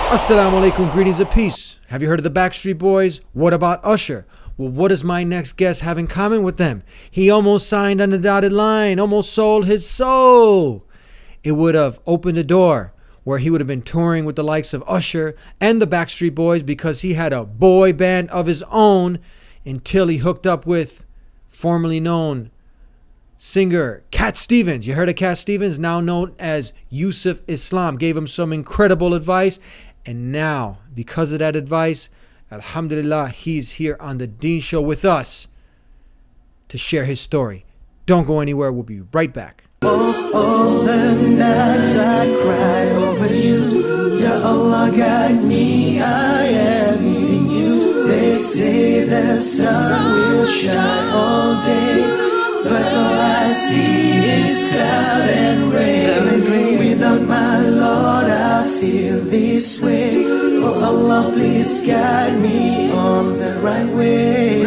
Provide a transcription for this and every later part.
Assalamu alaikum, greetings of peace. Have you heard of the Backstreet Boys? What about Usher? Well, what does my next guest have in common with them? He almost signed on the dotted line, almost sold his soul. It would have opened the door where he would have been touring with the likes of Usher and the Backstreet Boys because he had a boy band of his own until he hooked up with formerly known singer Cat Stevens. You heard of Cat Stevens, now known as Yusuf Islam. Gave him some incredible advice. And now, because of that advice, alhamdulillah, he's here on the Deen Show with us to share his story. Don't go anywhere. We'll be right back. All the nights I cry over you. Ya Allah, guide me, I am needing you. They say the sun will shine all day, but all I see is cloud and rain. Without my Lord, I feel this way. Oh Allah, please guide me on the right way.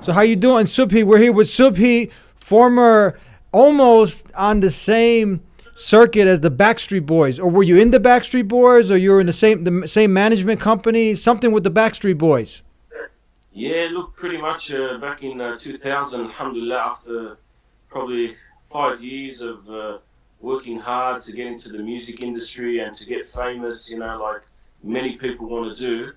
So how you doing, Subhi? We're here with Subhi, former, almost on the same circuit as the Backstreet Boys. Or were you in the Backstreet Boys, or you were in the same management company? Something with the Backstreet Boys. Yeah, look, pretty much back in 2000, alhamdulillah, after probably 5 years of working hard to get into the music industry and to get famous, you know, like many people want to do,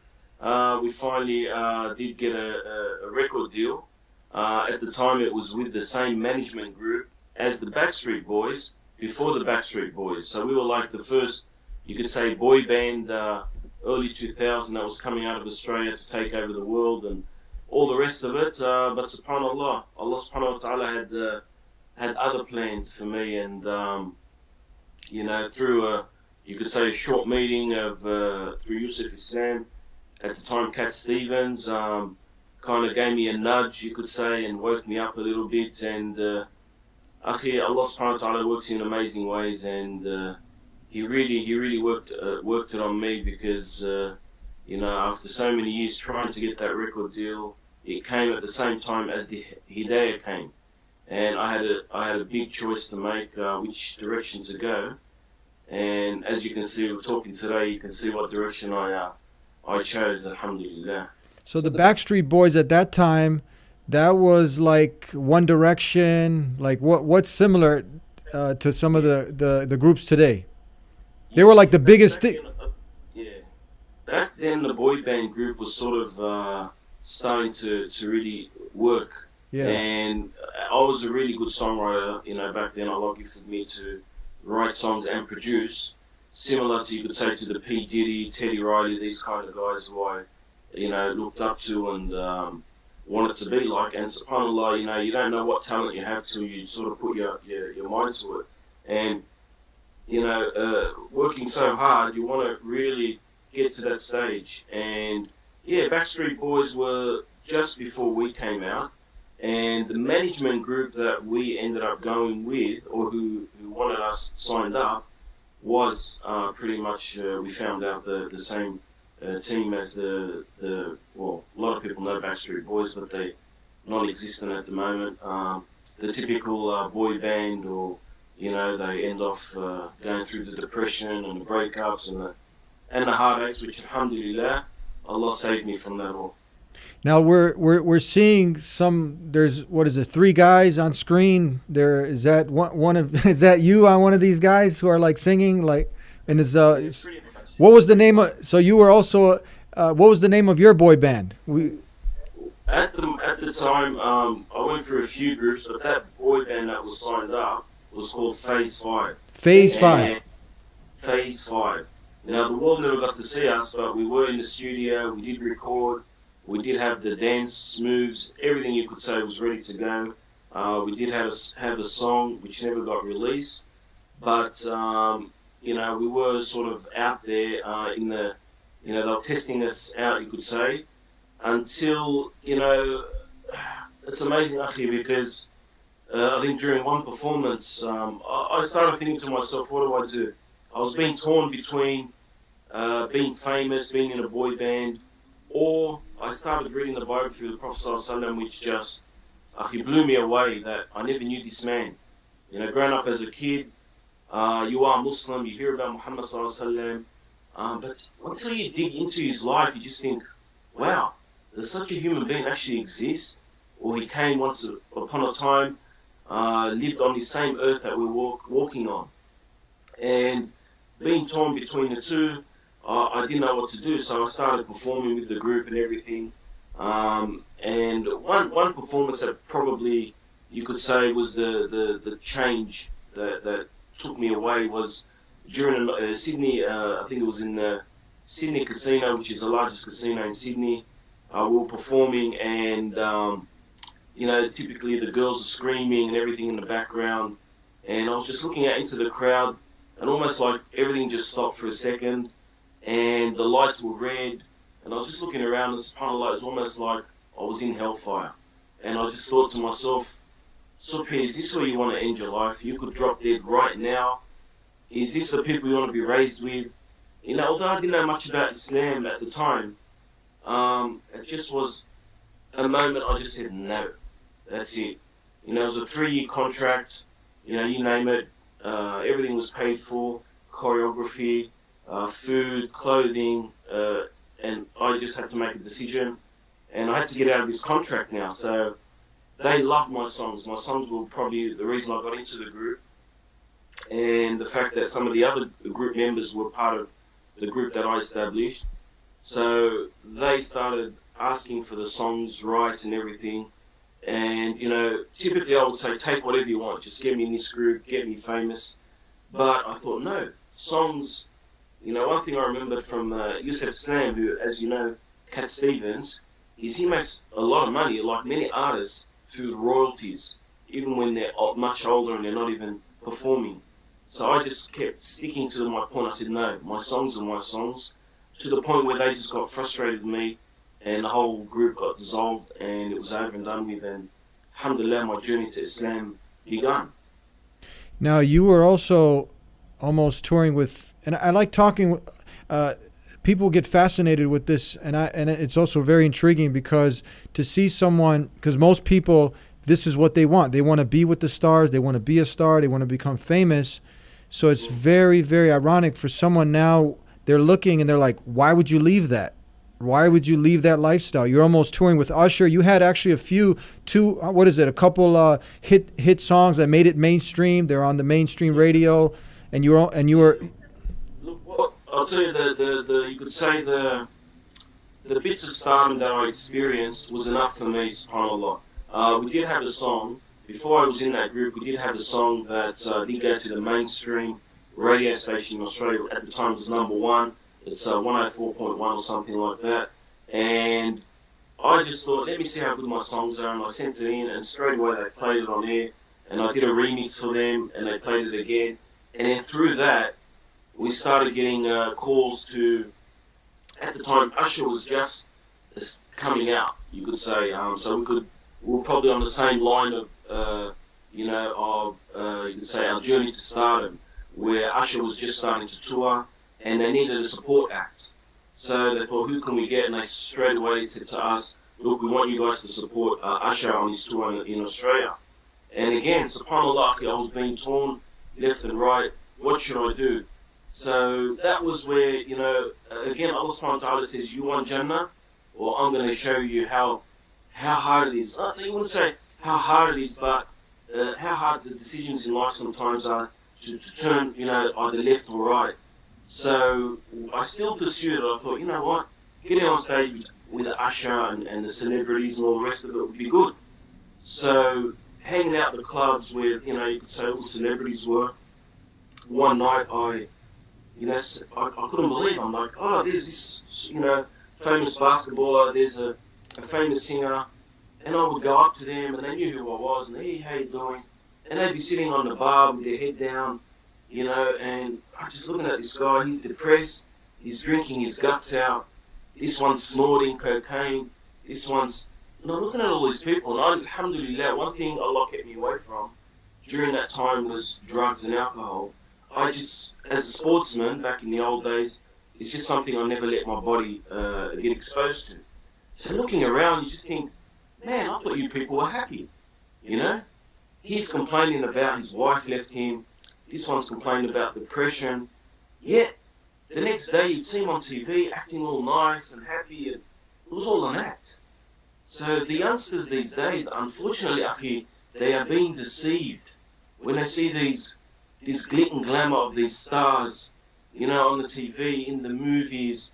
we finally did get a record deal. At the time, it was with the same management group as the Backstreet Boys, before the Backstreet Boys. So we were like the first, you could say, boy band early 2000 that was coming out of Australia to take over the world and all the rest of it. But subhanAllah, Allah subhanahu wa ta'ala had other plans for me, and you know, through you could say a short meeting of through Yusuf Islam, at the time Cat Stevens, kind of gave me a nudge, you could say, and woke me up a little bit. And Akhi, Allah subhanahu wa ta'ala works in amazing ways, and He really worked it on me, because you know, after so many years trying to get that record deal, it came at the same time as the Hidayah came, and I had a big choice to make, which direction to go. And as you can see, we're talking today, you can see what direction I chose, alhamdulillah. So the Backstreet Boys at that time, that was like One Direction. Like what's similar to some of the groups today? They were like the biggest thing. Yeah. Back then, the boy band group was sort of starting to really work. Yeah. And I was a really good songwriter, you know, back then. Allah gifted me to write songs and produce, similar to, you could say, to the P. Diddy, Teddy Riley, these kind of guys who I, you know, looked up to and wanted to be like. And subhanAllah, you know, you don't know what talent you have till you sort of put your mind to it. And you know, working so hard, you want to really get to that stage. And yeah, Backstreet Boys were just before we came out, and the management group that we ended up going with, or who wanted us signed up, was pretty much, we found out, the same team as the well, a lot of people know Backstreet Boys, but they're non-existent at the moment. The typical boy band, or you know, they end off going through the depression and the breakups and the heartaches, which alhamdulillah, Allah saved me from that all. Now we're seeing some. There's, what is it? 3 guys on screen. There is that one of is that you on one of these guys who are like singing like, and is what was the name of? So you were also what was the name of your boy band? At the time, I went through a few groups, but that boy band that was signed up was called Phase 5. Phase 5. Phase 5. Now, the world never got to see us, but we were in the studio, we did record, we did have the dance moves, everything you could say was ready to go. We did have a song which never got released, but, you know, we were sort of out there in the, you know, they were testing us out, you could say, until, you know, it's amazing, Akhi, because I think during one performance, I started thinking to myself, what do? I was being torn between being famous, being in a boy band, or I started reading the biography of the Prophet ﷺ, which just he blew me away, that I never knew this man. You know, growing up as a kid, You are Muslim, you hear about Muhammad sallallahu alaihi wasallam, but until you dig into his life, you just think, wow, does such a human being actually exist? Or he came once upon a time, lived on the same earth that we're walking on. And being torn between the two, I didn't know what to do, so I started performing with the group and everything. And one performance that probably you could say was the change that took me away was during Sydney. I think it was in the Sydney Casino, which is the largest casino in Sydney. We were performing, and typically the girls are screaming and everything in the background. And I was just looking out into the crowd, and almost like everything just stopped for a second, and the lights were red, and I was just looking around, and subhanAllah, it was almost like I was in hellfire. And I just thought to myself, Subhi, is this where you want to end your life? You could drop dead right now. Is this the people you want to be raised with? Although I didn't know much about Islam at the time, it just was a moment I just said, no, that's it. It was a 3-year contract, you name it. Everything was paid for, choreography, food, clothing, and I just had to make a decision, and I had to get out of this contract now. So they loved my songs. My songs were probably the reason I got into the group, and the fact that some of the other group members were part of the group that I established. So they started asking for the songs right and everything. And, typically I would say, take whatever you want. Just get me in this group, get me famous. But I thought, no, songs. One thing I remembered from Yusuf Sam, who, as you know, Cat Stevens, is he makes a lot of money, like many artists, through the royalties, even when they're much older and they're not even performing. So I just kept sticking to my point. I said, no, my songs are my songs, to the point where they just got frustrated with me, and the whole group got dissolved, and it was over and done with, and alhamdulillah, my journey to Islam began. Now, you were also almost touring with, and I like talking, people get fascinated with this, and it's also very intriguing because to see someone, because most people, this is what they want. They want to be with the stars, they want to be a star, they want to become famous. So it's very, very ironic for someone now, they're looking and they're like, why would you leave that? Why would you leave that lifestyle? You're almost touring with Usher. You had actually a couple hit songs that made it mainstream. They're on the mainstream radio, and you were. Look, what I'll tell you, you could say the bits of stardom that I experienced was enough for me, subhanAllah. We did have a song before I was in that group. We did have a song that did go to the mainstream radio station in Australia. At the time, it was #1. It's 104.1 or something like that. And I just thought, let me see how good my songs are. And I sent it in, and straight away they played it on air. And I did a remix for them, and they played it again. And then through that, we started getting calls to, at the time, Usher was just coming out, you could say. So we were probably on the same line of, you could say our journey to stardom, where Usher was just starting to tour. And they needed a support act. So they thought, who can we get? And they straight away said to us, look, we want you guys to support Usher on his tour in Australia. And again, subhanAllah, I was being torn left and right. What should I do? So that was where, again, Allah subhanahu wa ta'ala says, you want Jannah? Or I'm going to show you how hard it is. You wouldn't say how hard it is, but how hard the decisions in life sometimes are to turn, either left or right. So I still pursued it. I thought, you know what, getting on stage with Usher and the celebrities and all the rest of it would be good. So hanging out the clubs where, you could say all the celebrities were. One night I couldn't believe it. I'm like, oh, there's this, famous basketballer, there's a famous singer. And I would go up to them and they knew who I was and, hey, how you doing? And they'd be sitting on the bar with their head down, and I'm just looking at this guy, he's depressed, he's drinking his guts out, this one's snorting cocaine, this one's, looking at all these people, and alhamdulillah, one thing Allah kept me away from during that time was drugs and alcohol. I just, as a sportsman back in the old days, it's just something I never let my body get exposed to. So looking around, you just think, man, I thought you people were happy, He's complaining about his wife left him, This one's complaining about depression. Yet, the next day you'd see him on TV acting all nice and happy, and it was all an act. So the youngsters these days, unfortunately, Akhi, they are being deceived when they see this glitz and glamour of these stars, on the TV, in the movies.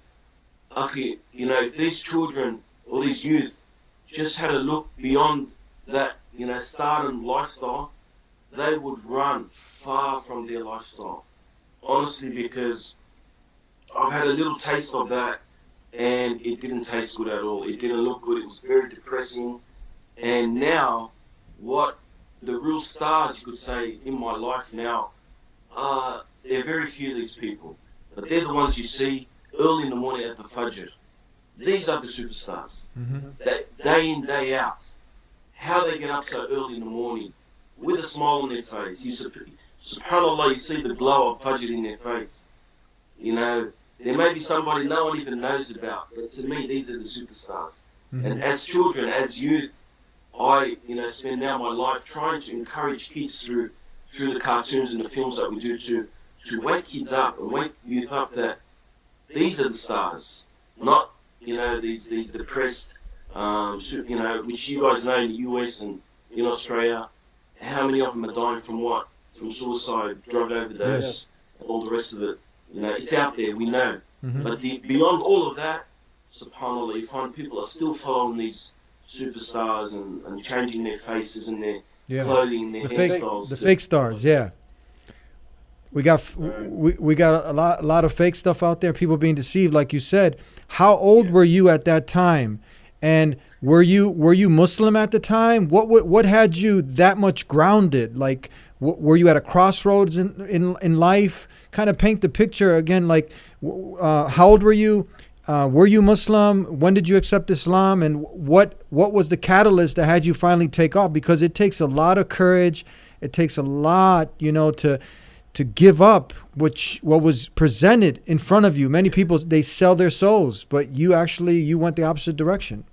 Akhi, if these children or these youth just had a look beyond that, stardom lifestyle, they would run far from their lifestyle. Honestly, because I've had a little taste of that, and it didn't taste good at all. It didn't look good. It was very depressing. And now, what the real stars, you could say, in my life now, there are very few of these people. But they're the ones you see early in the morning at the Fajr. These are the superstars. That day in, day out. How they get up so early in the morning with a smile on their face. SubhanAllah, you see the glow of Fajr in their face. There may be somebody no one even knows about, but to me, these are the superstars. And as children, as youth, I, spend now my life trying to encourage kids through the cartoons and the films that we do to wake kids up and wake youth up that these are the stars, not, these depressed, which you guys know in the US and in Australia, how many of them are dying from what? From suicide, drug overdose, and all the rest of it. It's out there, we know. But beyond all of that, subhanAllah, you find people are still following these superstars and changing their faces and their clothing and their hairstyles. The fake stars, yeah. We got a lot of fake stuff out there, people being deceived, like you said. How old were you at that time? And were you Muslim at the time? What had you that much grounded? Like, were you at a crossroads in life? Kind of paint the picture again. Like, how old were you? Were you Muslim? When did you accept Islam? And what was the catalyst that had you finally take off? Because it takes a lot of courage. It takes a lot, to give up what was presented in front of you. Many people, they sell their souls, but you went the opposite direction.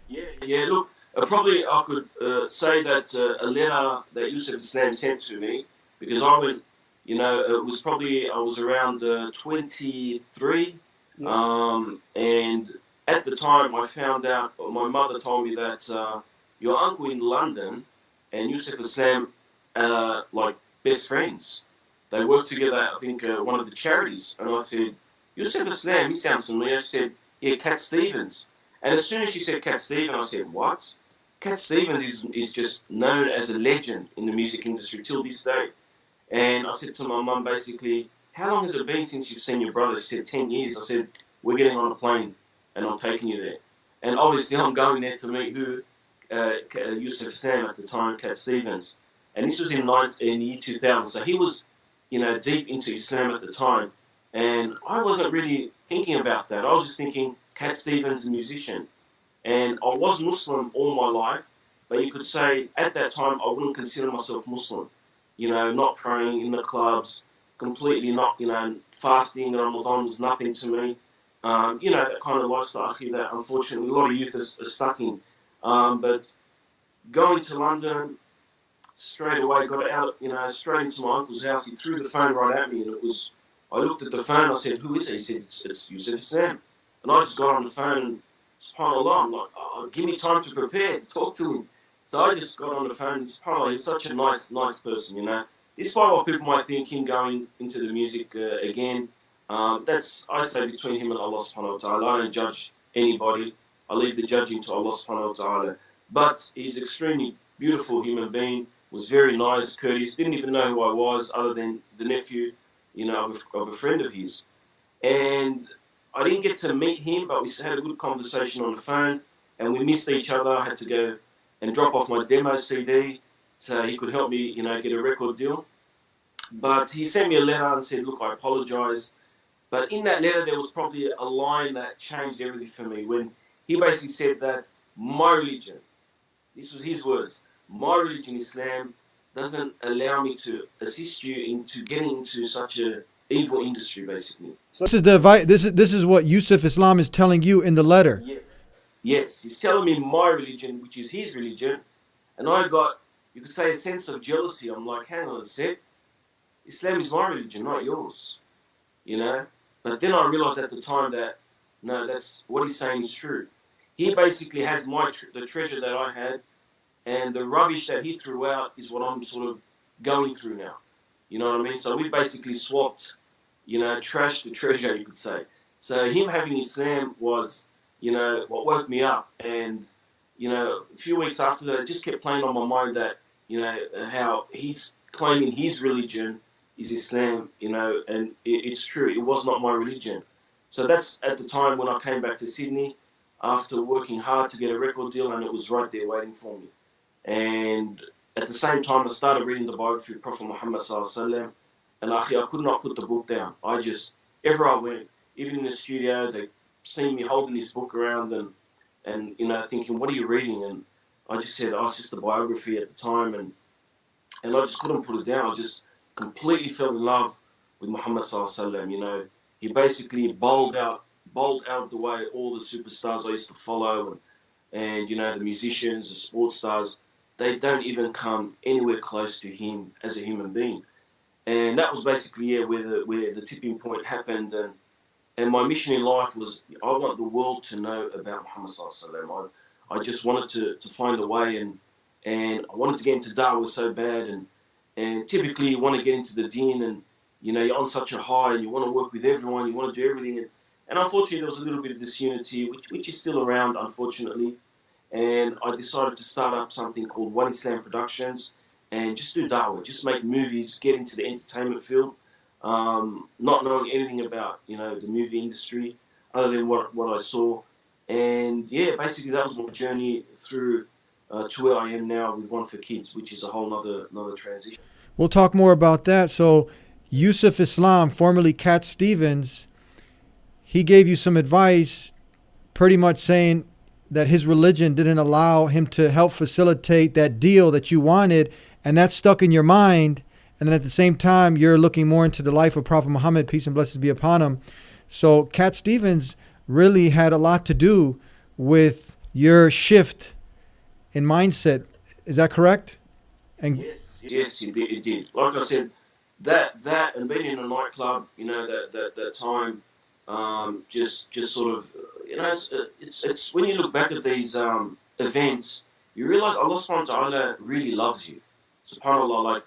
Yeah. Look, probably I could say that a letter that Yusuf Islam sent to me, because I went, it was probably, I was around 23, and at the time I found out, my mother told me that your uncle in London and Yusuf Islam are like best friends. They work together, I think, one of the charities. And I said, Yusuf Islam, he sounds familiar. She said, yeah, Cat Stevens. And as soon as she said Cat Stevens, I said, what? Cat Stevens is just known as a legend in the music industry till this day. And I said to my mum, basically, how long has it been since you've seen your brother? She said, 10 years. I said, we're getting on a plane and I'm taking you there. And obviously I'm going there to meet Yusuf Islam at the time, Cat Stevens. And this was in the year 2000. So he was, deep into Islam at the time. And I wasn't really thinking about that. I was just thinking, Cat Stevens, a musician. And I was Muslim all my life, but you could say at that time I wouldn't consider myself Muslim. Not praying in the clubs, completely not, fasting in Ramadan was nothing to me. That kind of lifestyle that unfortunately a lot of youth are stuck in. But going to London, straight away got out, straight into my uncle's house. He threw the phone right at me, and I looked at the phone, I said, who is it? He said, it's Yusuf Sam. And I just got on the phone, and subhanAllah, I'm like, give me time to prepare, to talk to him. So I just got on the phone, and subhanAllah, he's such a nice person, Despite what people might think, him going into the music again, that's, I say, between him and Allah subhanahu wa ta'ala. I don't judge anybody. I leave the judging to Allah subhanahu wa ta'ala. But he's an extremely beautiful human being, was very nice, courteous, didn't even know who I was other than the nephew, of a friend of his. And I didn't get to meet him, but we had a good conversation on the phone, and we missed each other. I had to go and drop off my demo CD so he could help me, get a record deal. But he sent me a letter and said, look, I apologize. But in that letter, there was probably a line that changed everything for me, when he basically said that my religion, this was his words, my religion, Islam, doesn't allow me to assist you into getting into such a evil industry, basically. So this is what Yusuf Islam is telling you in the letter. Yes, he's telling me my religion, which is his religion, and I got, you could say, a sense of jealousy. I'm like, hang on a sec, Islam is my religion, not yours. You know. But then I realized at the time that no, that's what he's saying is true. He basically has the treasure that I had, and the rubbish that he threw out is what I'm sort of going through now. You know what I mean? So we basically swapped, trash for treasure, you could say. So him having Islam was, what woke me up. And, a few weeks after that, it just kept playing on my mind that, how he's claiming his religion is Islam, and it's true. It was not my religion. So that's at the time when I came back to Sydney after working hard to get a record deal, and it was right there waiting for me. And at the same time, I started reading the biography of Prophet Muhammad ﷺ, and I could not put the book down. Ever I went, even in the studio, they seen me holding this book around and thinking, what are you reading? And I just said, it's just the biography at the time, and I just couldn't put it down. I just completely fell in love with Muhammad ﷺ. He basically bowled out of the way all the superstars I used to follow, and the musicians, the sports stars. They don't even come anywhere close to him as a human being. And that was basically where the tipping point happened. And my mission in life was, I want the world to know about Muhammad ﷺ. I just wanted to find a way, and I wanted to get into Dawah so bad. And typically you want to get into the Deen, and you're on such a high, and you want to work with everyone, you want to do everything. And unfortunately there was a little bit of disunity, which is still around, unfortunately. And I decided to start up something called One Islam Productions and just do Dawah, just make movies, get into the entertainment field, not knowing anything about, the movie industry other than what I saw. And yeah, basically that was my journey through to where I am now with One4kids, which is a whole nother transition. We'll talk more about that. So Yusuf Islam, formerly Cat Stevens, he gave you some advice pretty much saying that his religion didn't allow him to help facilitate that deal that you wanted, and that stuck in your mind. And then at the same time, you're looking more into the life of Prophet Muhammad, peace and blessings be upon him. So Cat Stevens really had a lot to do with your shift in mindset. Is that correct? And yes, it did. Like I said, that and being in a nightclub, that time, just sort of, it's when you look back at these events, you realize Allah subhanahu wa ta'ala really loves you. SubhanAllah, like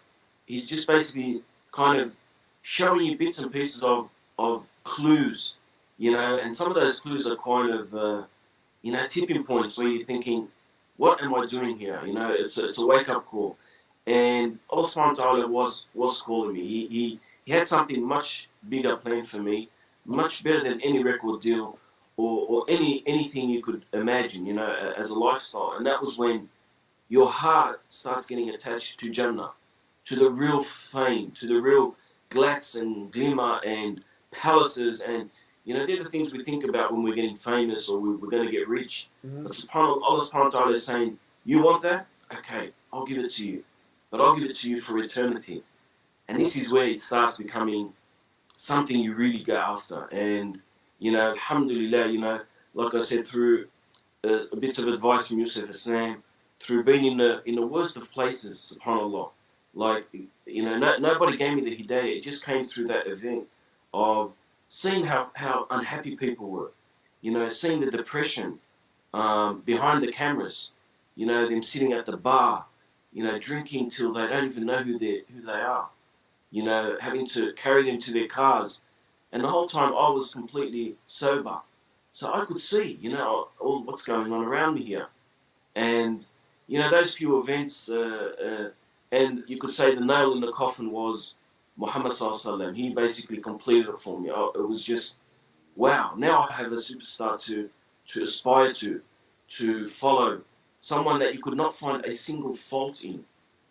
he's just basically kind of showing you bits and pieces of clues, and some of those clues are kind of tipping points where you're thinking, what am I doing here? It's a wake up call. And Allah subhanahu wa ta'ala was calling me. He had something much bigger planned for me, much better than any record deal or anything you could imagine, as a lifestyle. And that was when your heart starts getting attached to Jannah, to the real fame, to the real glitz and glimmer and palaces. And, they're the things we think about when we're getting famous or we're going to get rich. Mm-hmm. But Allah subhanahu wa ta'ala is saying, you want that? Okay, I'll give it to you. But I'll give it to you for eternity. And this is where it starts becoming something you really go after. And, alhamdulillah, like I said, through a bit of advice from Yusuf Islam, through being in the worst of places, subhanAllah. Like, nobody gave me the hidayah. It just came through that event of seeing how unhappy people were, seeing the depression behind the cameras, them sitting at the bar, drinking till they don't even know who they are, having to carry them to their cars. And the whole time I was completely sober. So I could see, all what's going on around me here. And, those few events, and you could say the nail in the coffin was Muhammad ﷺ. He basically completed it for me. It was just, wow, now I have a superstar to aspire to follow. Someone that you could not find a single fault in.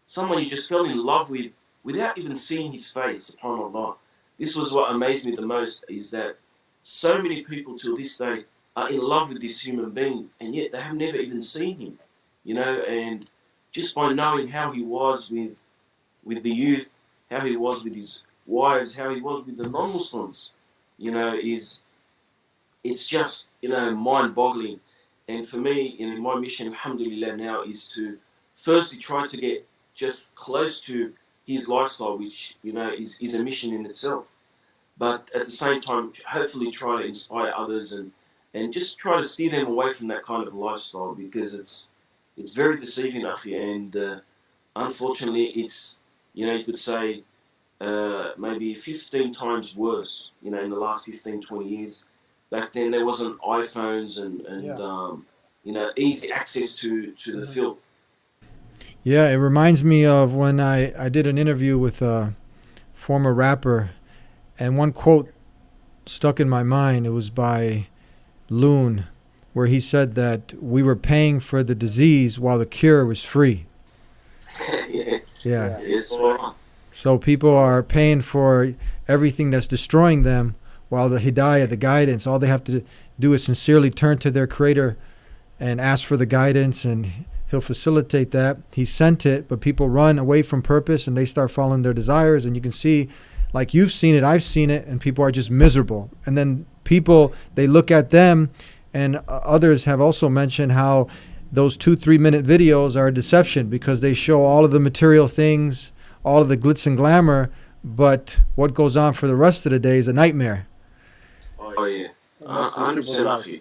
Someone you just fell in love with without even seeing his face, subhanAllah. This was what amazed me the most, is that so many people till this day are in love with this human being, and yet they have never even seen him. And just by knowing how he was with the youth, how he was with his wives, how he was with the non-Muslims, it's just, mind-boggling. And for me, my mission, alhamdulillah, now is to firstly try to get just close to his lifestyle, which, is a mission in itself. But at the same time, hopefully try to inspire others and just try to steer them away from that kind of lifestyle, because it's very deceiving, Akhi, and unfortunately it's, you could say, maybe 15 times worse, in the last 15, 20 years. Back then there wasn't iPhones and easy access to the filth. Yeah, it reminds me of when I did an interview with a former rapper, and one quote stuck in my mind. It was by Loon, where he said that we were paying for the disease while the cure was free. Yeah. Yes, So people are paying for everything that's destroying them, while the hidayah, the guidance, all they have to do is sincerely turn to their creator and ask for the guidance, and he'll facilitate that. He sent it, but people run away from purpose and they start following their desires. And you can see, like you've seen it, I've seen it, and people are just miserable. And then people, they look at them, and others have also mentioned how those 2-3 minute videos are a deception, because they show all of the material things, all of the glitz and glamour, but what goes on for the rest of the day is a nightmare. Oh yeah, 100%,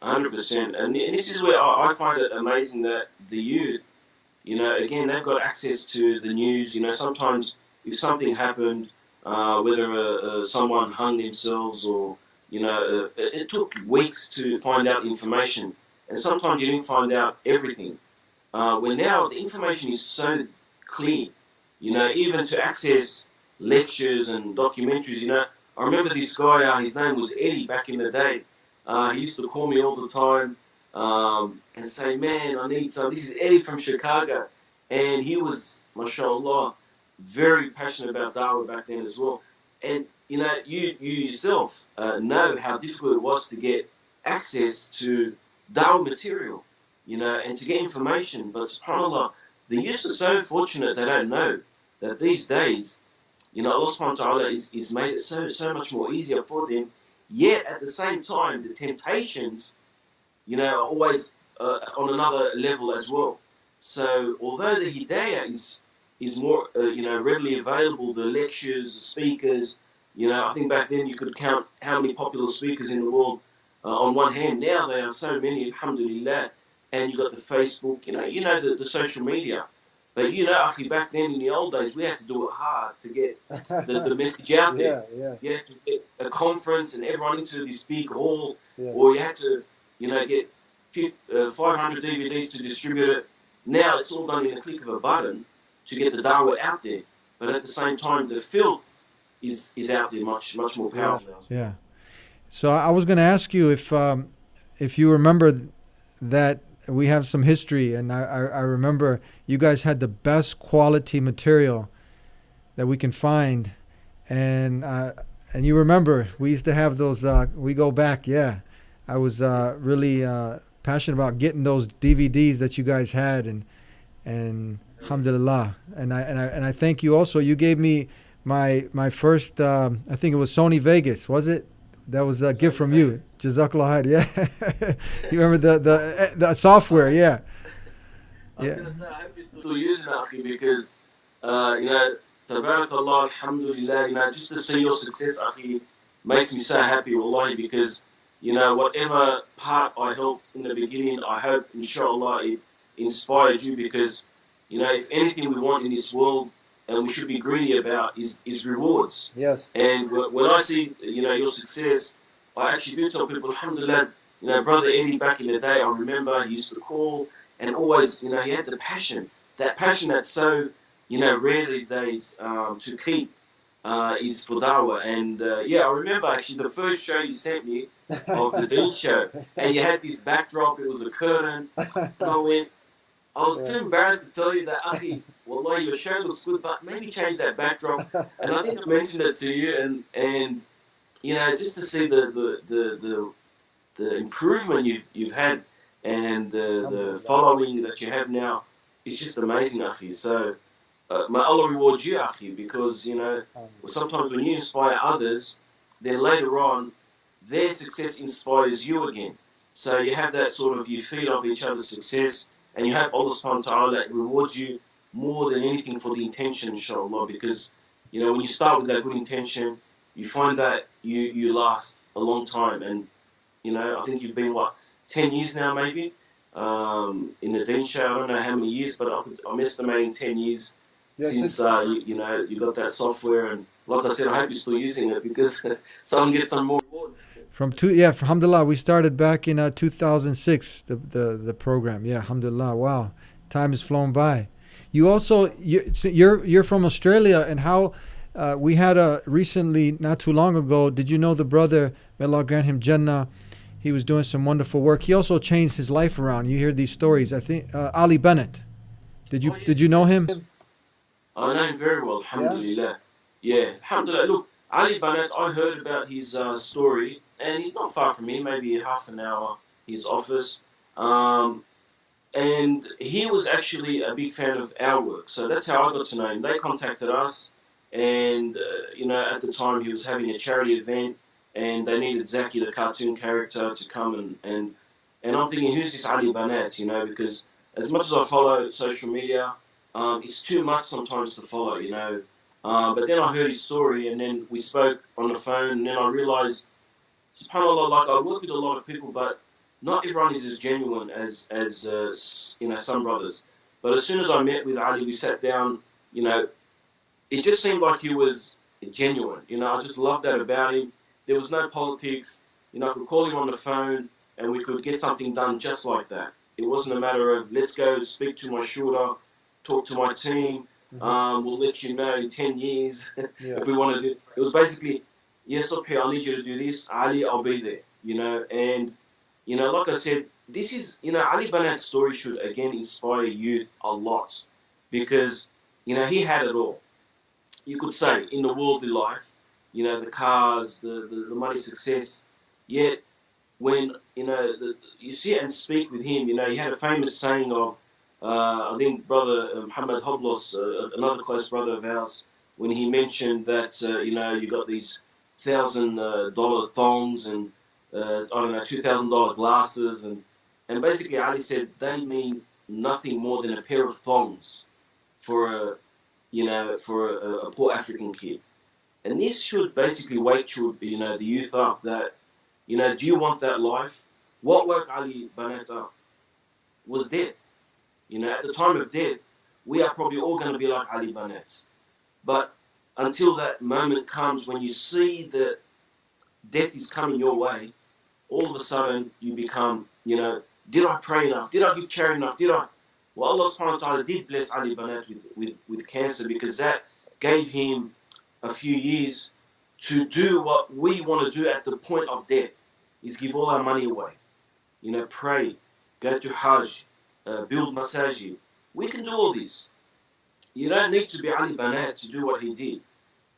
100%. And this is where I find it amazing that the youth, again, they've got access to the news. Sometimes if something happened, whether someone hung themselves or, it took weeks to find out information. And sometimes you didn't find out everything. Where now the information is so clear, even to access lectures and documentaries. I remember this guy, his name was Eddie back in the day. He used to call me all the time and say, man, I need some. This is Eddie from Chicago. And he was, mashallah, very passionate about Dawah back then as well. And, you yourself know how difficult it was to get access to Dawah material, and to get information. But subhanAllah, the youth are so fortunate they don't know that these days, Allah subhanahu wa ta'ala is made it so much more easier for them. Yet at the same time, the temptations, are always on another level as well. So although the hidayah is more, readily available, the lectures, the speakers, I think back then you could count how many popular speakers in the world on one hand. Now there are so many, alhamdulillah, and you got the Facebook, the social media. But actually back then in the old days, we had to do it hard to get the message out there. You had to get a conference and everyone into this big hall, or you had to, get 500 DVDs to distribute it. Now it's all done in a click of a button to get the dawah out there. But at the same time, the filth is out there much more powerful. Yeah. So I was going to ask you if you remember that we have some history, and I remember you guys had the best quality material that we can find, and you remember we used to have those. We go back, yeah. I was really passionate about getting those DVDs that you guys had, and alhamdulillah, and I thank you also. You gave me my first. I think it was Sony Vegas, was it? That was a gift from you. Jazakallah khair. Yeah. You remember the software, yeah. I was going to say, I hope you're still using it, because, tabarakallah, alhamdulillah, just to see your success, akhi, makes me so happy, wallahi, because, whatever part I helped in the beginning, I hope, inshallah, it inspired you, because, if anything we want in this world, and we should be greedy about is rewards. Yes. And when I see your success, I actually do tell people, alhamdulillah, brother Eddie back in the day, I remember he used to call and always, he had the passion. That passion that's so, rare these days to keep is for Dawah. And I remember actually the first show you sent me of the Deen Show, and you had this backdrop, it was a curtain, and I was too embarrassed to tell you that, Akhi, wallahi, your show looks good, but maybe change that backdrop. And I think I mentioned it to you, and just to see the improvement you've had, and the following that you have now, it's just amazing, Akhi. So, may Allah reward you, Akhi, because, sometimes when you inspire others, then later on, their success inspires you again. So you have that sort of, you feed off each other's success, and you have Allah subhanahu wa ta'ala that rewards you more than anything for the intention, inshallah, because, when you start with that good intention, you find that you last a long time. And, I think you've been, 10 years now, maybe, in the Deen Show. I don't know how many years, but I'm estimating 10 years since, you got that software. And like I said, I hope you're still using it, because someone gets some more rewards. Alhamdulillah, we started back in 2006, the program. Yeah, alhamdulillah. Wow, time has flown by. You also, you're from Australia, and how we had recently, not too long ago, did you know the brother, may Allah grant him Jannah, he was doing some wonderful work. He also changed his life around. You hear these stories. I think Ali Bennett. Did you know him? I know him very well, alhamdulillah. Yeah, alhamdulillah. Look, Ali Bennett, I heard about his story, and he's not far from me, maybe half an hour, his office. And he was actually a big fan of our work, so that's how I got to know him. They contacted us, and at the time he was having a charity event, and they needed Zaky, the cartoon character, to come and I'm thinking, who's this Ali Bennett? Because as much as I follow social media, it's too much sometimes to follow, But then I heard his story, and then we spoke on the phone, and then I realized, subhanAllah, like, I work with a lot of people, but not everyone is as genuine as some brothers. But as soon as I met with Ali, we sat down, it just seemed like he was genuine. I just loved that about him. There was no politics. I could call him on the phone, and we could get something done just like that. It wasn't a matter of, let's go speak to my shooter, talk to my team, we'll let you know in 10 years if we want to do it. It was basically, yes, okay, I need you to do this. Ali, I'll be there, and, like I said, this is, Ali Bennett's story should, again, inspire youth a lot, because, he had it all. You could say, in the worldly life, the cars, the money, success, yet when, you sit and speak with him, he had a famous saying of, I think Brother Muhammad Hoblos, another close brother of ours, when he mentioned that, you got these $1,000 thongs and, $2,000 glasses, and basically Ali said they mean nothing more than a pair of thongs for a poor African kid. And this should basically wake the youth up that, do you want that life? What woke Ali Bennett up was death. At the time of death, we are probably all going to be like Ali Bennett. But until that moment comes when you see that death is coming your way, all of a sudden you become, did I pray enough? Did I give charity enough? Well, Allah subhanahu wa ta'ala did bless Ali Bennett with cancer, because that gave him a few years to do what we want to do at the point of death, is give all our money away. Pray, go to Hajj, build masajid. We can do all this. You don't need to be Ali Bennett to do what he did.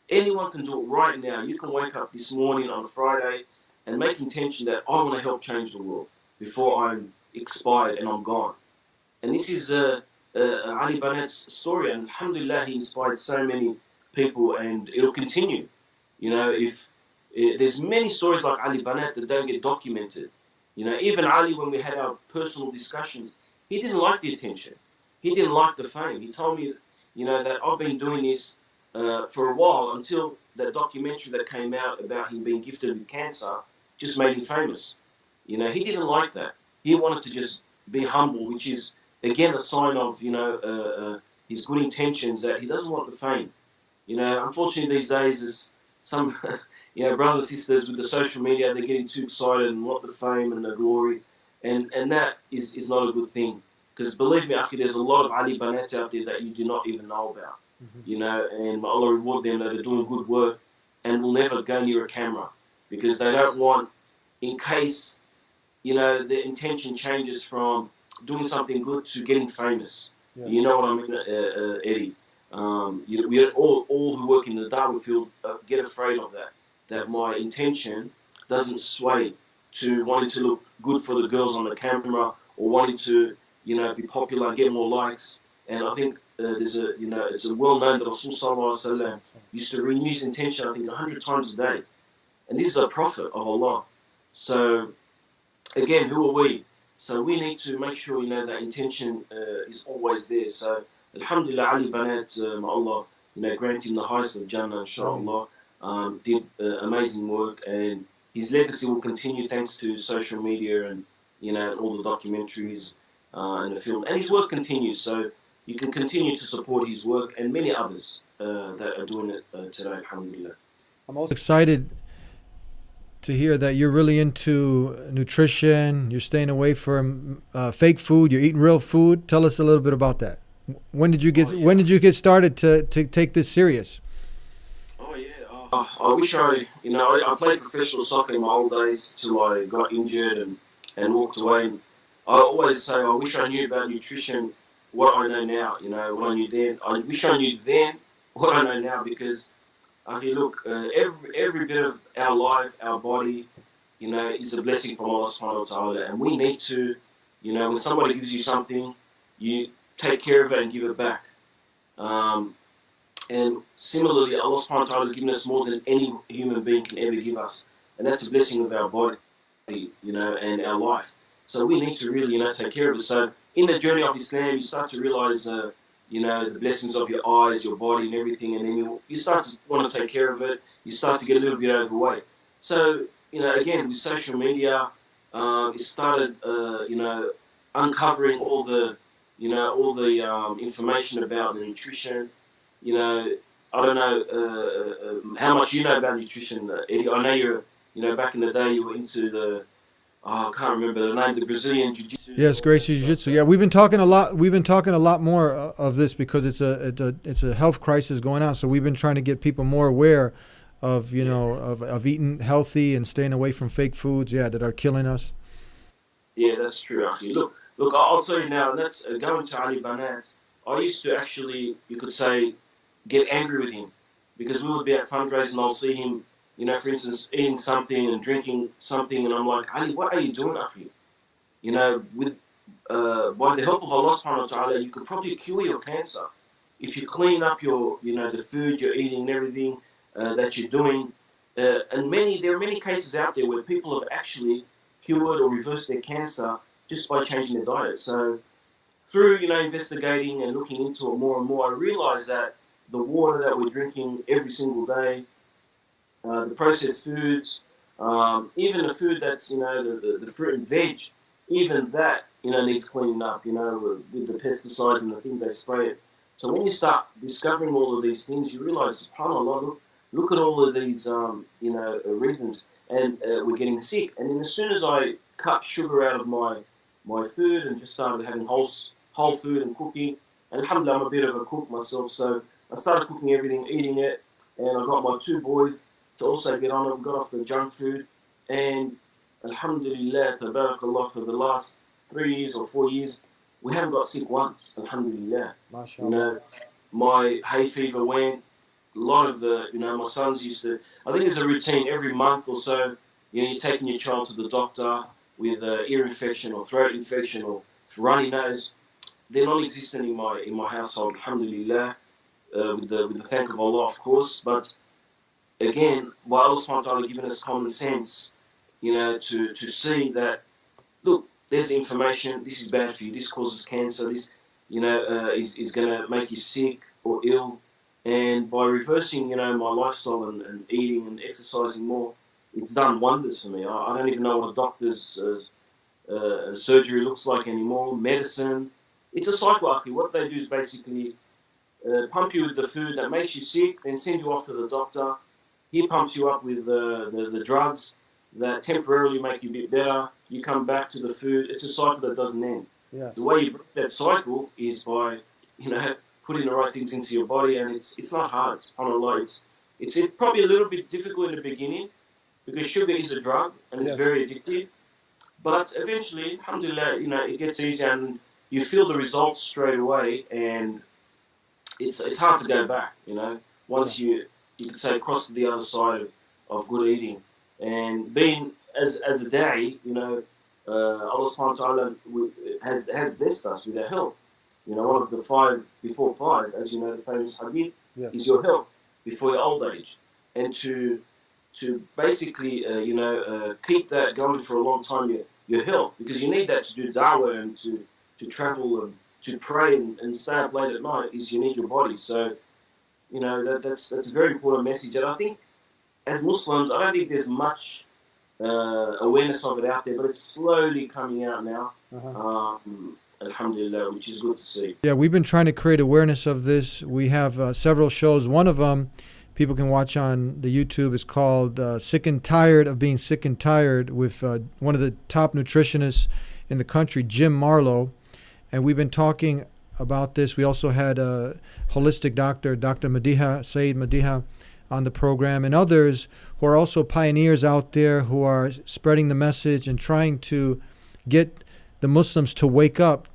Anyone can do it right now. You can wake up this morning on a Friday and make intention that I want to help change the world before I'm expired and I'm gone. And this is Ali Bennett's story, and alhamdulillah, he inspired so many people, and it'll continue. If there's many stories like Ali Bennett that don't get documented. Even Ali, when we had our personal discussions, he didn't like the attention. He didn't like the fame. He told me, that I've been doing this for a while, until that documentary that came out about him being gifted with cancer just made him famous. He didn't like that. He wanted to just be humble, which is, again, a sign of, his good intentions, that he doesn't want the fame. Unfortunately these days, there's some, brothers and sisters with the social media, they're getting too excited and want the fame and the glory. And that is not a good thing. Because believe me, Akhi, there's a lot of Ali Bennett out there that you do not even know about. And may Allah reward them that are doing good work and will never go near a camera, because they don't want, in case, their intention changes from doing something good to getting famous. Yeah. You know what I mean, Eddie? We all who work in the da'wah field get afraid of that my intention doesn't sway to wanting to look good for the girls on the camera, or wanting to, be popular and get more likes. And I think it's a well known that Rasul Sallallahu Alaihi Wasallam used to renew his intention, I think, 100 times a day. And this is a prophet of Allah. So, again, who are we? So we need to make sure, that intention is always there. So Alhamdulillah, Ali Banat, may Allah, grant him the highest of Jannah, inshallah. Did amazing work, and his legacy will continue thanks to social media and all the documentaries and the film. And his work continues, so you can continue to support his work and many others that are doing it today, alhamdulillah. I'm also excited to hear that you're really into nutrition. You're staying away from fake food. You're eating real food. Tell us a little bit about that. When did you get started to take this serious? Oh yeah. I wish I played professional soccer in my old days till I got injured and walked away. And I always say I wish I knew about nutrition what I know now. What I knew then. I wish I knew then what I know now, because look, every bit of our life, our body, is a blessing from Allah subhanahu wa ta'ala, and we need to, when somebody gives you something, you take care of it and give it back. And similarly, Allah subhanahu wa ta'ala has given us more than any human being can ever give us, and that's a blessing of our body, and our life. So we need to really, take care of it. So in the journey of Islam, you start to realize, the blessings of your eyes, your body, and everything, and then you start to want to take care of it. You start to get a little bit overweight. So, again, with social media, it started, uncovering all the information about the nutrition. I don't know how much you know about nutrition, Eddie. I know you're, back in the day you were into the, I can't remember the name, the Brazilian Jiu-Jitsu. Yes, Gracie Jiu-Jitsu. Yeah, we've been talking a lot more of this because it's a health crisis going on. So we've been trying to get people more aware of of eating healthy and staying away from fake foods. Yeah, that are killing us. Yeah, that's true. Actually, look, I'll tell you now. That's going to Ali Banat. I used to actually, you could say, get angry with him because we would be at fundraising and I'll see him, for instance, eating something and drinking something, and I'm like, Ali, what are you doing up here? With by the help of Allah subhanahu wa ta'ala, you could probably cure your cancer if you clean up your, the food you're eating and everything that you're doing. And there are many cases out there where people have actually cured or reversed their cancer just by changing their diet. So through, investigating and looking into it more and more, I realized that the water that we're drinking every single day, the processed foods, even the food that's, the fruit and veg, even that, needs cleaning up, with the pesticides and the things they spray it. So when you start discovering all of these things, you realize, subhanAllah, look at all of these, reasons, and we're getting sick. And then as soon as I cut sugar out of my food and just started having whole food and cooking, and alhamdulillah, I'm a bit of a cook myself, so I started cooking everything, eating it, and I got my two boys to also get on it. We got off the junk food, and alhamdulillah, tabarakallah, for the last 3 years or 4 years, we haven't got sick once, alhamdulillah. MashaAllah. My hay fever went. A lot of the, my sons used to, I think there's a routine every month or so, you're taking your child to the doctor with ear infection or throat infection or runny nose. They're non-existent in my household, alhamdulillah, with the thank of Allah, of course. But again, by Allah subhanahu wa ta'ala giving us common sense, to see that, look, there's information, this is bad for you, this causes cancer, this, is going to make you sick or ill. And by reversing, my lifestyle and eating and exercising more, it's done wonders for me. I don't even know what a doctor's surgery looks like anymore. Medicine, it's a cycle. What they do is basically pump you with the food that makes you sick, then send you off to the doctor. He pumps you up with the drugs that temporarily make you a bit better. You come back to the food. It's a cycle that doesn't end. Yes. The way you break that cycle is by, putting the right things into your body, and it's not hard. SubhanAllah, it's probably a little bit difficult in the beginning because sugar is a drug and it's very addictive. But eventually, alhamdulillah, it gets easier and you feel the results straight away, and it's hard to go back. Once you could say cross to the other side of good eating and being as a da'i, Allah subhanahu wa ta'ala has blessed us with our health. One of the 5 before 5, as you know, the famous hadith, is your health before your old age. And to basically, keep that going for a long time, your health, because you need that to do da'wah and to travel and to pray and stay up late at night is you need your body. So, you know, that's a very important message. And I think as Muslims, I don't think there's much awareness of it out there, but it's slowly coming out now. Alhamdulillah, which is good to see. Yeah, we've been trying to create awareness of this. We have several shows. One of them people can watch on the YouTube is called Sick and Tired of Being Sick and Tired, with one of the top nutritionists in the country, Jim Marlowe. And we've been talking about this. We also had a holistic doctor, Dr. Madiha, Saeed Madiha, on the program, and others who are also pioneers out there who are spreading the message and trying to get the Muslims to wake up,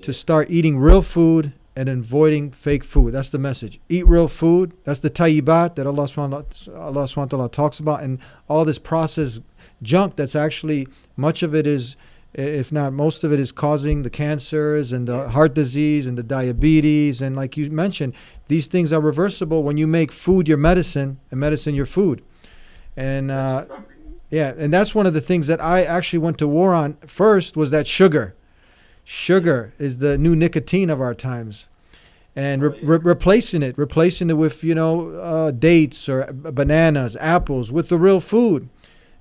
to start eating real food and avoiding fake food. That's the message. Eat real food. That's the tayyibat that Allah subhanahu wa ta'ala talks about. And all this processed junk that's actually, much of it is, if not most of it, is causing the cancers and the heart disease and the diabetes. And like you mentioned, these things are reversible when you make food your medicine and medicine your food. And yeah, and that's one of the things that I actually went to war on first, was that sugar. Sugar is the new nicotine of our times, and replacing it with, you know, dates or bananas, apples, with the real food,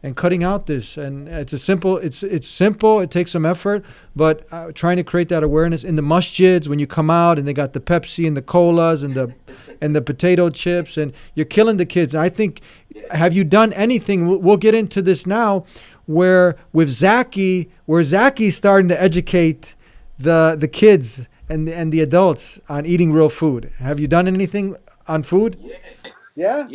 and cutting out this. And it's simple. It takes some effort, but trying to create that awareness in the masjids when you come out and they got the Pepsi and the colas and the potato chips, and you're killing the kids. And I think, have you done anything? We'll get into this now, where with Zaky, Zaky's starting to educate the kids and the adults on eating real food. Have you done anything on food? Yeah.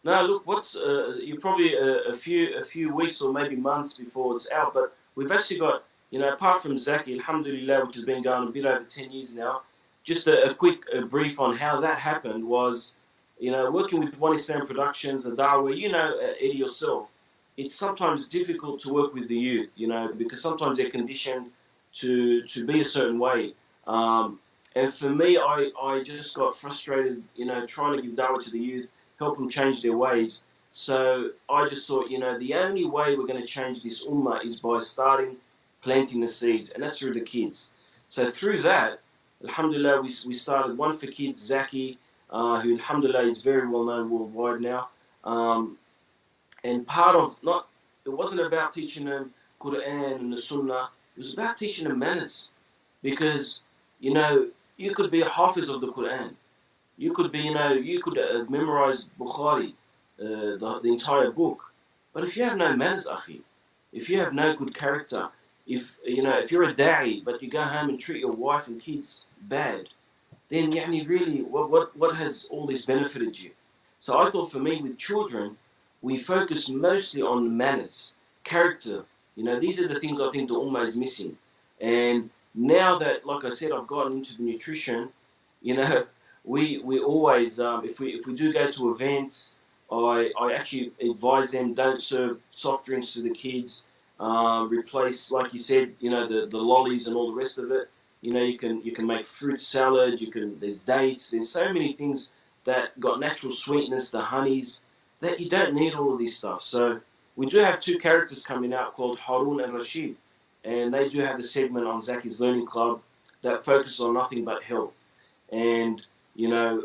No, look, what's you're probably a few weeks or maybe months before it's out, but we've actually got, you know, apart from Zaky, alhamdulillah, which has been going a bit over 10 years now, just a quick brief on how that happened was, you know, working with One Islam Productions, the Dawah, you know, Eddie yourself, it's sometimes difficult to work with the youth, you know, because sometimes they're conditioned to be a certain way. And for me, I just got frustrated, you know, trying to give dawah to the youth, help them change their ways. So I just thought, you know, the only way we're going to change this ummah is by starting planting the seeds, and that's through the kids. So through that, alhamdulillah, we started One4kids, Zaky, who alhamdulillah is very well known worldwide now. And part of, it wasn't about teaching them Quran and the Sunnah, it was about teaching them manners. Because, you know, you could be a hafiz of the Quran. You could be, you know, you could memorize Bukhari, the entire book. But if you have no manners, akhi, if you have no good character, if you're a da'i, but you go home and treat your wife and kids bad, then yani really, what has all this benefited you? So I thought, for me, with children, we focus mostly on manners, character. You know, these are the things I think the ummah is missing. And now that, like I said, I've gotten into the nutrition, you know, we always, if we do go to events, I actually advise them, don't serve soft drinks to the kids. Replace, like you said, you know, the lollies and all the rest of it. You know, you can make fruit salad. There's dates. There's so many things that got natural sweetness, the honeys, that you don't need all of this stuff. So we do have two characters coming out called Harun and Rashid, and they do have a segment on Zaky's Learning Club that focuses on nothing but health. And you know,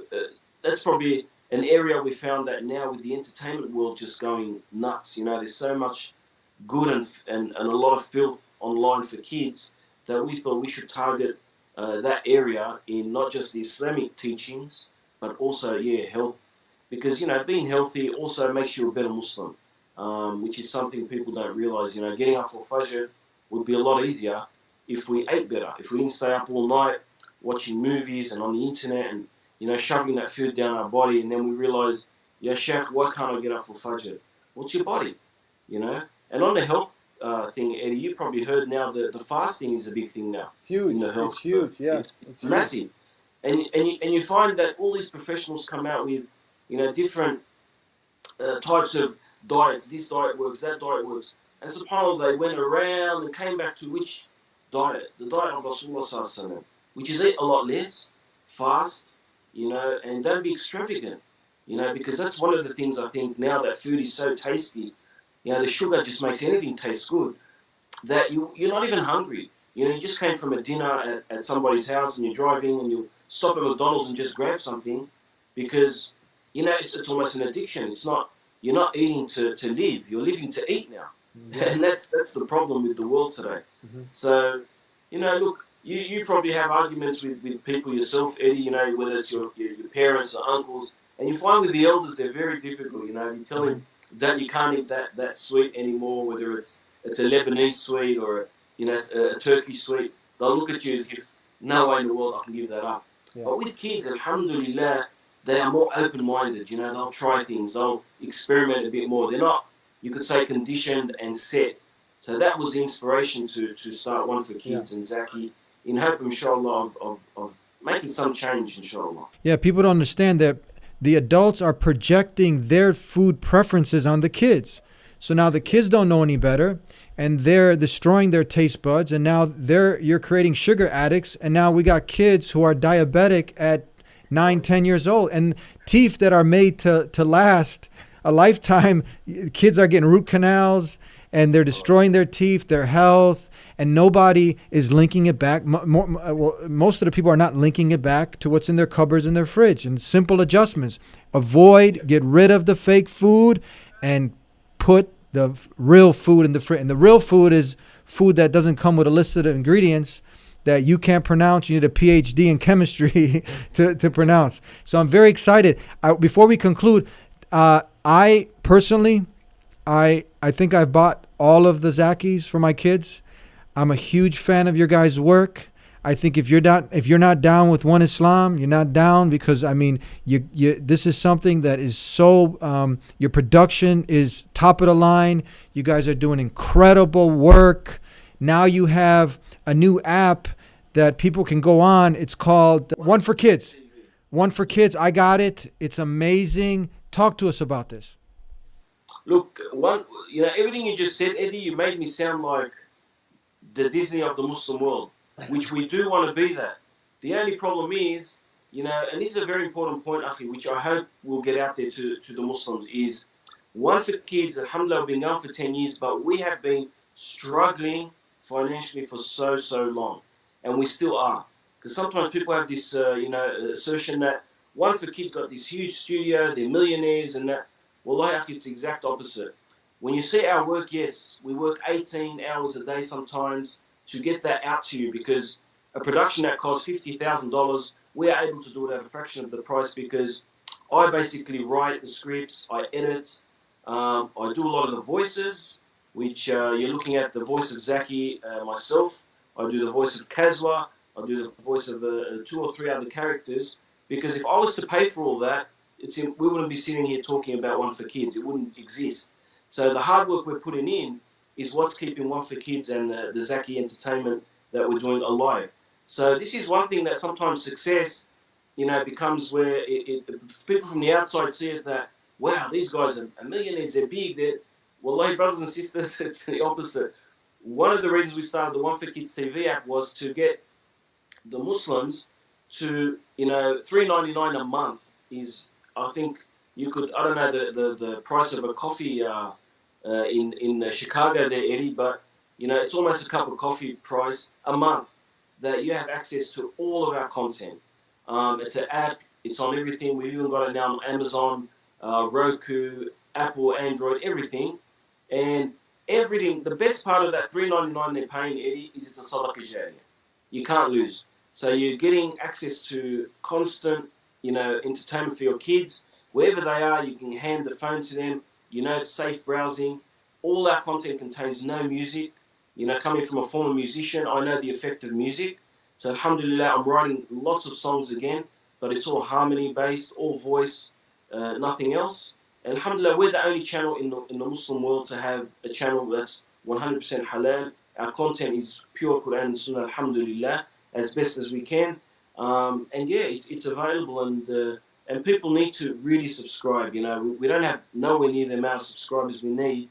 that's probably an area we found that now with the entertainment world just going nuts. You know, there's so much good and a lot of filth online for kids that we thought we should target that area in not just the Islamic teachings, but also, health. Because, you know, being healthy also makes you a better Muslim, which is something people don't realize. You know, getting up for Fajr would be a lot easier if we ate better, if we didn't stay up all night watching movies and on the internet and, you know, shoving that food down our body, and then we realize, yeah, Sheikh, why can't I get up for Fajr? What's your body? You know? And on the health thing, Eddie, you probably heard now that the fasting is a big thing now. Huge. It's huge, yeah. It's massive. And you find that all these professionals come out with, you know, different types of diets. This diet works, that diet works. And subhanAllah, they went around and came back to which diet? The diet of Rasulullah, which is eat a lot less, fast, you know, and don't be extravagant, you know, because that's one of the things I think now that food is so tasty, you know, the sugar just makes anything taste good, that you're not even hungry. You know, you just came from a dinner at somebody's house and you're driving and you stop at McDonald's and just grab something because, you know, it's almost an addiction. It's not, you're not eating to live, you're living to eat now. Yeah. And that's the problem with the world today. Mm-hmm. So, you know, look, you probably have arguments with people yourself, Eddie, you know, whether it's your parents or uncles, and you find with the elders they're very difficult, you know. You tell them that you can't eat that sweet anymore, whether it's a Lebanese sweet or, you know, a Turkish sweet, they'll look at you as if no way in the world I can give that up. Yeah. But with kids, alhamdulillah, they are more open-minded, you know, they'll try things, they'll experiment a bit more. They're not, you could say, conditioned and set. So that was the inspiration to start One4Kids and Zaky, in hope, inshallah, of making some change, inshallah. Yeah, people don't understand that the adults are projecting their food preferences on the kids. So now the kids don't know any better, and they're destroying their taste buds, and now you're creating sugar addicts, and now we got kids who are diabetic at 9, 10 years old, and teeth that are made to last a lifetime. Kids are getting root canals, and they're destroying their teeth, their health, and nobody is linking it back. Most of the people are not linking it back to what's in their cupboards and their fridge. And simple adjustments: get rid of the fake food, and put the real food in the fridge. And the real food is food that doesn't come with a list of ingredients that you can't pronounce. You need a PhD in chemistry to pronounce. So I'm very excited. Before we conclude, I personally, I think I've bought all of the Zakys for my kids. I'm a huge fan of your guys' work. I think if you're not down with One Islam, you're not down, because I mean, this is something that is so. Your production is top of the line. You guys are doing incredible work. Now you have a new app that people can go on. It's called One4Kids. One4Kids. I got it. It's amazing. Talk to us about this. Look, everything you just said, Eddie, you made me sound like the Disney of the Muslim world, which we do want to be that. The only problem is, and this is a very important point, Akhi, which I hope will get out there to the Muslims, is One4Kids, alhamdulillah, have been going for 10 years, but we have been struggling financially for so long, and we still are. Because sometimes people have this, assertion that One4Kids got this huge studio, they're millionaires, and that. Wallahi, Akhi, it's the exact opposite. When you see our work, yes, we work 18 hours a day sometimes to get that out to you, because a production that costs $50,000, we are able to do it at a fraction of the price, because I basically write the scripts, I edit, I do a lot of the voices, which you're looking at the voice of Zaky, myself, I do the voice of Kazwa, I do the voice of 2 or 3 other characters, because if I was to pay for all that, we wouldn't be sitting here talking about One4Kids, it wouldn't exist. So the hard work we're putting in is what's keeping One4Kids and the Zaky entertainment that we're doing alive. So this is one thing that sometimes success, becomes where people from the outside see it that, wow, these guys are millionaires, they're big. Wallahi, brothers and sisters, it's the opposite. One of the reasons we started the One4Kids TV app was to get the Muslims to, $3.99 a month is, I think, you could, I don't know the price of a coffee in Chicago there, Eddie, but, it's almost a cup of coffee price a month that you have access to all of our content. It's an app, it's on everything. We've even got it now on Amazon, Roku, Apple, Android, everything. And everything, the best part of that $3.99 they're paying, Eddie, is it's a sadaqah jariyah. You can't lose. So you're getting access to constant, entertainment for your kids. Wherever they are, you can hand the phone to them. It's safe browsing. All our content contains no music. Coming from a former musician, I know the effect of music. So alhamdulillah, I'm writing lots of songs again, but it's all harmony based, all voice, nothing else. And alhamdulillah, we're the only channel in the Muslim world to have a channel that's 100% halal. Our content is pure Quran and Sunnah, alhamdulillah, as best as we can. And yeah, it's available, and people need to really subscribe. We don't have nowhere near the amount of subscribers we need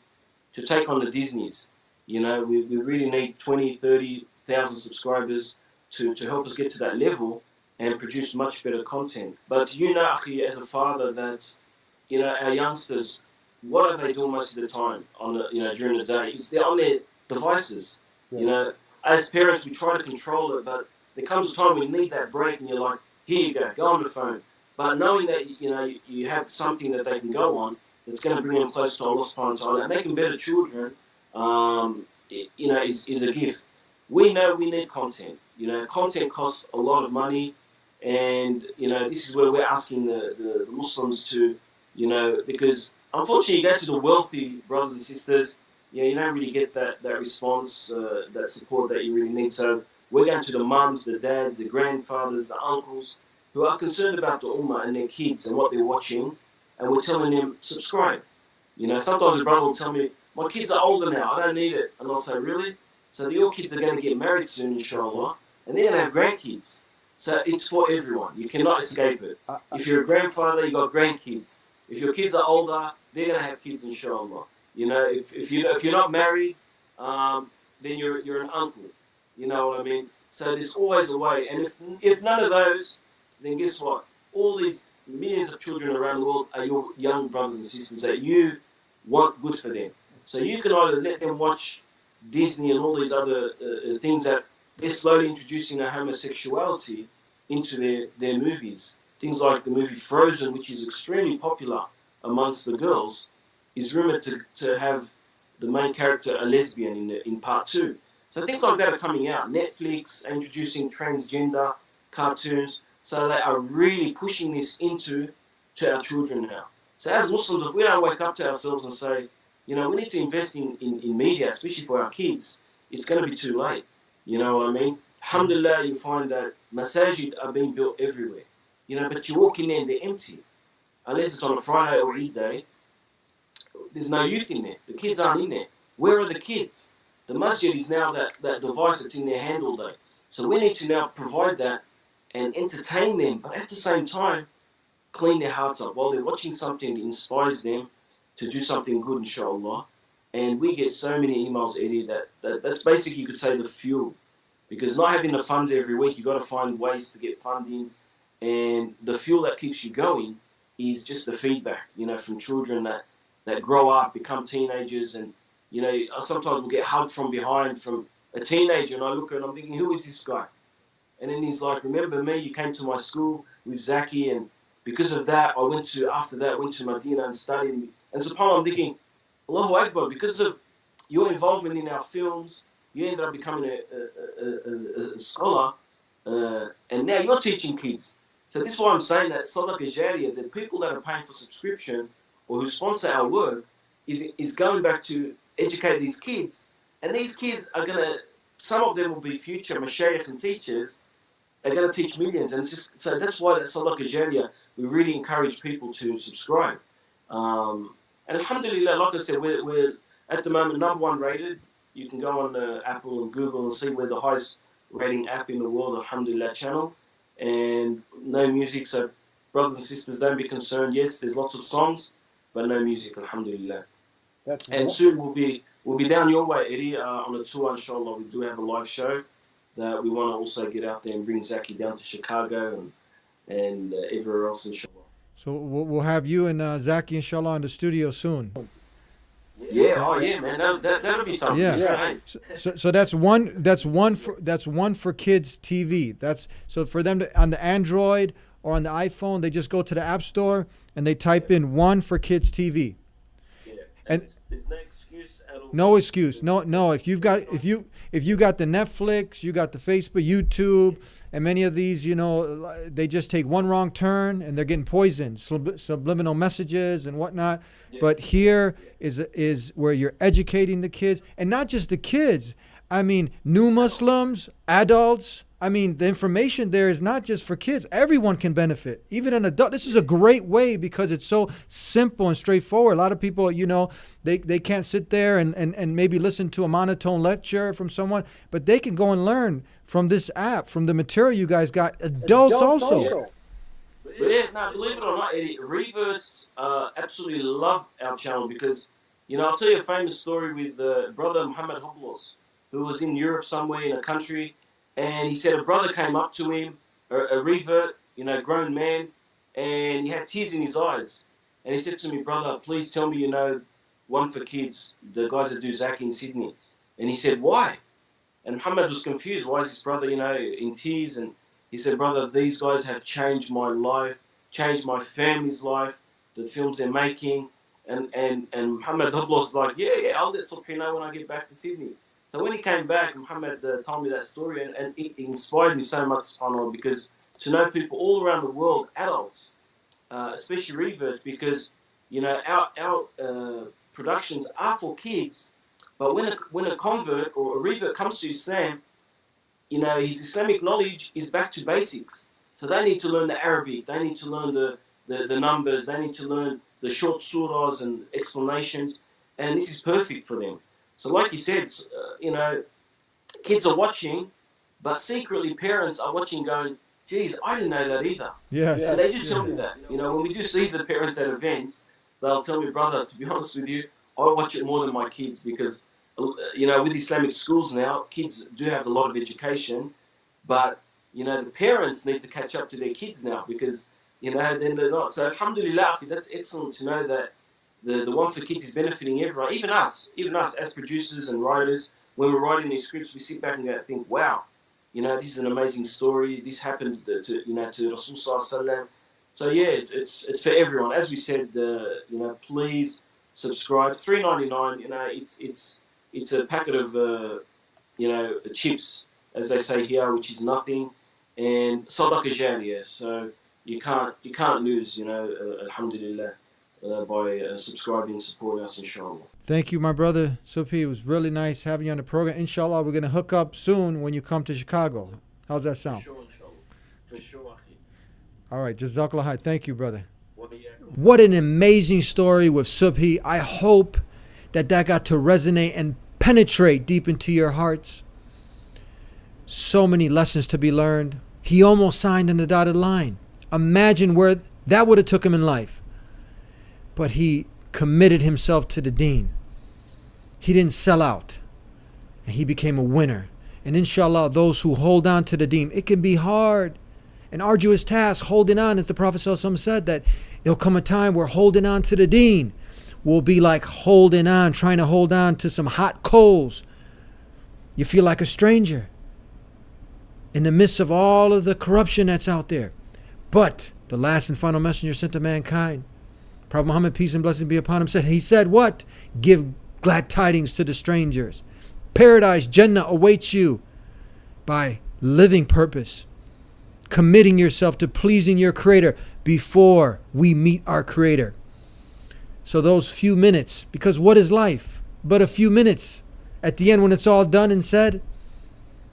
to take on the Disneys. We really need 20, 30,000 subscribers to help us get to that level and produce much better content. But Akhi, as a father, that our youngsters, what are they doing most of the time on during the day? They're on their devices. Yeah. as parents, we try to control it, but there comes a time when you need that break, and you're like, here you go on the phone. But knowing that you have something that they can go on that's going to bring them close to Allah subhanahu wa ta'ala and make them better children, is a gift. We know we need content. Content costs a lot of money, and this is where we're asking the Muslims to, because unfortunately you go to the wealthy brothers and sisters, you don't really get that response, that support that you really need. So we're going to the mums, the dads, the grandfathers, the uncles, who are concerned about the ummah and their kids and what they're watching, and we're telling them, subscribe. Sometimes a brother will tell me, my kids are older now, I don't need it. And I'll say, really? So your kids are going to get married soon, inshallah, and they're going to have grandkids. So it's for everyone. You cannot escape it. If you're a grandfather, you've got grandkids. If your kids are older, they're going to have kids, inshallah. If you're not married, then you're an uncle. You know what I mean? So there's always a way. And if none of those, then guess what? All these millions of children around the world are your young brothers and sisters that you want good for them. So you can either let them watch Disney and all these other things that they're slowly introducing a homosexuality into their movies. Things like the movie Frozen, which is extremely popular amongst the girls, is rumoured to have the main character a lesbian in part 2. So things like that are coming out. Netflix introducing transgender cartoons. So they are really pushing this to our children now. So as Muslims, if we don't wake up to ourselves and say, we need to invest in media, especially for our kids, it's going to be too late. You know what I mean? Alhamdulillah, you find that masajid are being built everywhere. But you walk in there and they're empty. Unless it's on a Friday or Eid day, there's no youth in there. The kids aren't in there. Where are the kids? The masjid is now that device that's in their hand all day. So we need to now provide that and entertain them, but at the same time, clean their hearts up. While they're watching something that inspires them to do something good, inshallah. And we get so many emails, Eddie, that's basically, you could say, the fuel. Because not having the funds every week, you've got to find ways to get funding. And the fuel that keeps you going is just the feedback, from children that grow up, become teenagers. And, sometimes we'll get hugged from behind from a teenager. And I look at him, I'm thinking, who is this guy? And then he's like, remember me? You came to my school with Zaky, and because of that, after that, went to Medina and studied. And subhanAllah, I'm thinking, Allahu Akbar, because of your involvement in our films, you ended up becoming a scholar, and now you're teaching kids. So this is why I'm saying that Sadaqah Jariyah, the people that are paying for subscription or who sponsor our work, is going back to educate these kids. And these kids are going to, some of them will be future mashayikh and teachers, are going to teach millions. And so that's why that Sadaqah Jariyah, we really encourage people to subscribe. And alhamdulillah, like I said, we're at the moment #1 rated. You can go on Apple and Google and see we're the highest rating app in the world, alhamdulillah channel. And no music, so brothers and sisters, don't be concerned. Yes, there's lots of songs, but no music, alhamdulillah. And soon we'll be down your way, Eddie, on a tour, inshallah. We do have a live show that we want to also get out there and bring Zaky down to Chicago and everywhere else, inshallah. So we'll have you and Zaky, inshallah, in the studio soon. Yeah, oh yeah, man, that'll be something. Yeah. So that's one for kids TV. That's so for them on the Android or on the iPhone, they just go to the App Store and they type in One for Kids TV. Yeah, and there's no excuse at all. No excuse. No. If you got the Netflix, you got the Facebook, YouTube, and many of these, they just take one wrong turn and they're getting poisoned, subliminal messages and whatnot. Yeah. But here is where you're educating the kids, and not just the kids. I mean, new Muslims, adults. I mean, the information there is not just for kids. Everyone can benefit, even an adult. This is a great way because it's so simple and straightforward. A lot of people, they can't sit there and maybe listen to a monotone lecture from someone, but they can go and learn from this app, from the material you guys got. Adults also. Yeah, no, believe it or not, Eddie, reverts absolutely love our channel because, I'll tell you a famous story with brother Muhammad Hoblos, who was in Europe somewhere in a country. And he said a brother came up to him, a revert, grown man, and he had tears in his eyes. And he said to me, brother, please tell me you know One4Kids, the guys that do Zaky in Sydney. And he said, why? And Muhammad was confused. Why is his brother, in tears? And he said, brother, these guys have changed my life, changed my family's life, the films they're making. And Muhammad was like, yeah, I'll let Subhi know when I get back to Sydney. So when he came back, Muhammad told me that story, and it inspired me so much, subhanAllah, because to know people all around the world, adults, especially reverts, because our productions are for kids, but when a convert or a revert comes to Islam, his Islamic knowledge is back to basics. So they need to learn the Arabic, they need to learn the numbers, they need to learn the short surahs and explanations, and this is perfect for them. So like you said, kids are watching, but secretly parents are watching going, geez, I didn't know that either. Yes. And they just tell me that. When we do see the parents at events, they'll tell me, brother, to be honest with you, I watch it more than my kids because, with Islamic schools now, kids do have a lot of education, but, the parents need to catch up to their kids now because, then they're not. So, alhamdulillah, that's excellent to know that the One4kids is benefiting everyone, even us as producers and writers. When we're writing these scripts, we sit back and think, wow, this is an amazing story. This happened to Rasul Sallallahu Alaihi Wasallam. So yeah, it's for everyone. As we said, please subscribe. $3.99. It's a packet of chips, as they say here, which is nothing, and sadaqa jariyah. So you can't lose. Alhamdulillah, by subscribing and supporting us, inshallah. Thank you, my brother Subhi. It was really nice having you on the program. Inshallah, we're going to hook up soon when you come to Chicago. How's that sound? For sure, inshallah. For sure, akhi. All right, Jazakallah khair. Thank you, brother. What an amazing story with Subhi. I hope that got to resonate and penetrate deep into your hearts. So many lessons to be learned. He almost signed on the dotted line. Imagine where that would have took him in life. But he committed himself to the deen. He didn't sell out. And he became a winner. And inshallah, those who hold on to the deen, it can be hard. An arduous task, holding on, as the Prophet ﷺ said, that there'll come a time where holding on to the deen will be like holding on, trying to hold on to some hot coals. You feel like a stranger in the midst of all of the corruption that's out there. But the last and final messenger sent to mankind, Prophet Muhammad, peace and blessings be upon him, he said what? Give glad tidings to the strangers. Paradise, Jannah awaits you by living purpose, committing yourself to pleasing your Creator before we meet our Creator. So those few minutes, because what is life but a few minutes? At the end, when it's all done and said,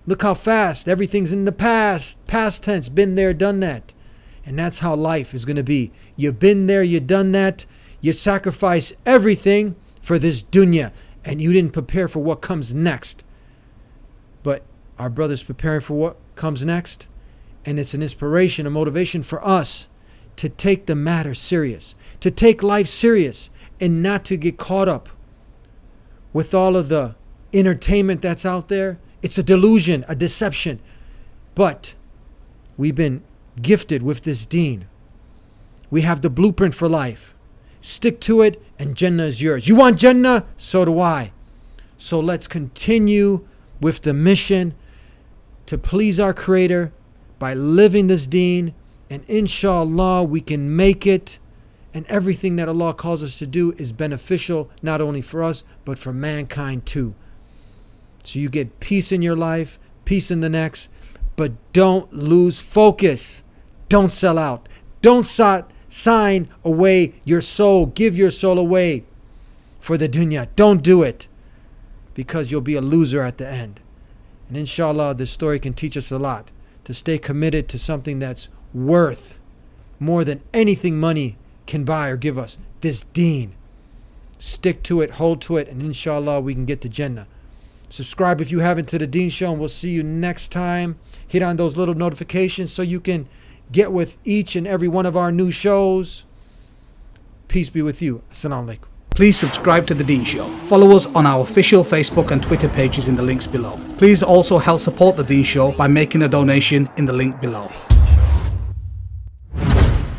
look how fast everything's in the past tense, been there, done that. And that's how life is going to be. You've been there, you've done that. You sacrifice everything for this dunya, and you didn't prepare for what comes next. But our brother's preparing for what comes next, and it's an inspiration, a motivation for us to take the matter serious, to take life serious, and not to get caught up with all of the entertainment that's out there. It's a delusion, a deception. But we've been gifted with this deen. We have the blueprint for life. Stick to it and Jannah is yours. You want Jannah? So do I. So let's continue with the mission to please our Creator by living this deen, and inshallah we can make it, and everything that Allah calls us to do is beneficial not only for us but for mankind too. So you get peace in your life, peace in the next, but don't lose focus. Don't sell out. Don't sign away your soul. Give your soul away for the dunya. Don't do it, because you'll be a loser at the end. And inshallah, this story can teach us a lot, to stay committed to something that's worth more than anything money can buy or give us. This deen. Stick to it, hold to it, and inshallah we can get to Jannah. Subscribe if you haven't to the Deen Show, and we'll see you next time. Hit on those little notifications so you can get with each and every one of our new shows. Peace be with you. Assalamu alaikum. Please subscribe to The Deen Show. Follow us on our official Facebook and Twitter pages in the links below. Please also help support The Deen Show by making a donation in the link below.